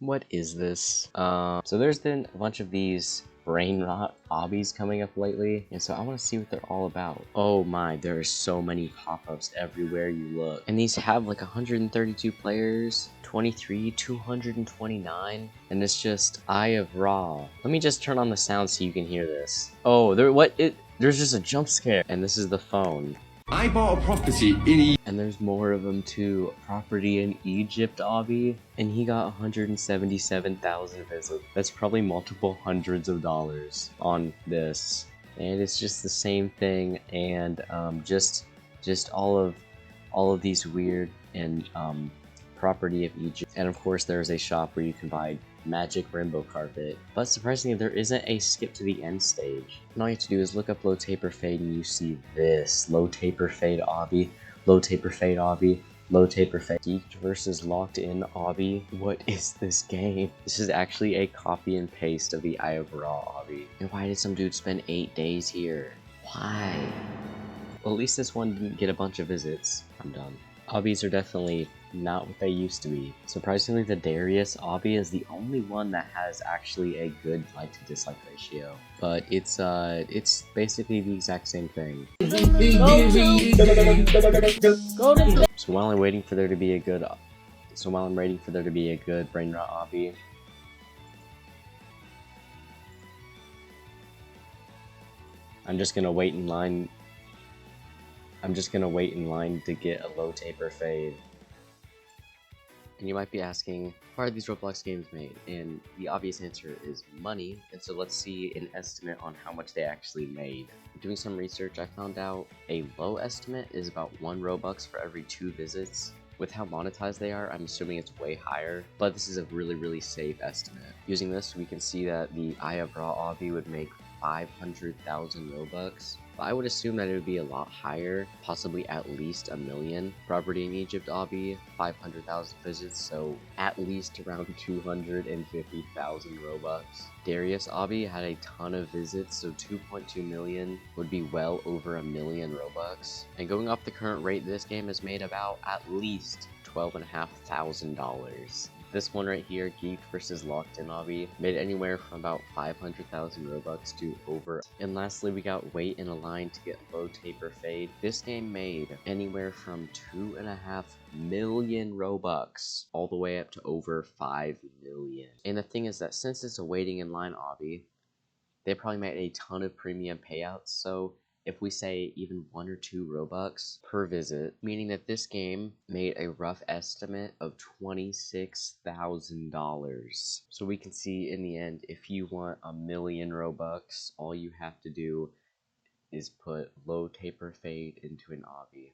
What is this? So there's been a bunch of these Brainrot Obbies coming up lately, and so I want to see what they're all about. Oh my, there are so many pop-ups everywhere you look. And these have like 132 players, 23, 229, and it's just Eye of Ra. Let me just turn on the sound so you can hear this. Oh, there's just a jump scare, and this is the phone. I bought a property in And there's more of them too. Property in Egypt, Obby, and he got 177,000 visits. That's probably multiple hundreds of dollars on this, and it's just the same thing. And just all of these weird and property of Egypt. And of course, there's a shop where you can buy magic rainbow carpet, but surprisingly there isn't a skip to the end stage. And all you have to do is look up low taper fade and you see this low taper fade Obby, low taper fade Obby, low taper fade. Geeked versus locked in Obby. What is this game? This is actually a copy and paste of the Eye of Ra Obby. And why did some dude spend 8 days here? Why? Well, at least this one didn't get a bunch of visits. I'm done. Obbies are definitely not what they used to be. Surprisingly, the Darius Obby is the only one that has actually a good like to dislike ratio. But it's basically the exact same thing. So while I'm waiting for there to be a good Brainrot Obby, I'm just gonna wait in line to get a low taper fade. And you might be asking, why are these Roblox games made? And the obvious answer is money, and so let's see an estimate on how much they actually made. Doing some research, I found out a low estimate is about 1 Robux for every 2 visits. With how monetized they are, I'm assuming it's way higher, but this is a really safe estimate. Using this, we can see that the Eye of Ra Obby would make 500,000 Robux. But I would assume that it would be a lot higher, possibly at least 1 million. Property in Egypt Obby, 500,000 visits, so at least around 250,000 Robux. Darius Obby had a ton of visits, so 2.2 million would be well over 1 million Robux. And going off the current rate, this game has made about at least $12,500. This one right here, Geeked versus Locked In Obby, made anywhere from about 500,000 Robux to over. And lastly, we got Wait in a Line to get Low Taper Fade. This game made anywhere from 2.5 million Robux all the way up to over 5 million. And the thing is that since it's a waiting in line Obby, they probably made a ton of premium payouts, so if we say even 1 or 2 Robux per visit, meaning that this game made a rough estimate of $26,000. So we can see in the end, if you want 1 million Robux, all you have to do is put low taper fade into an obby.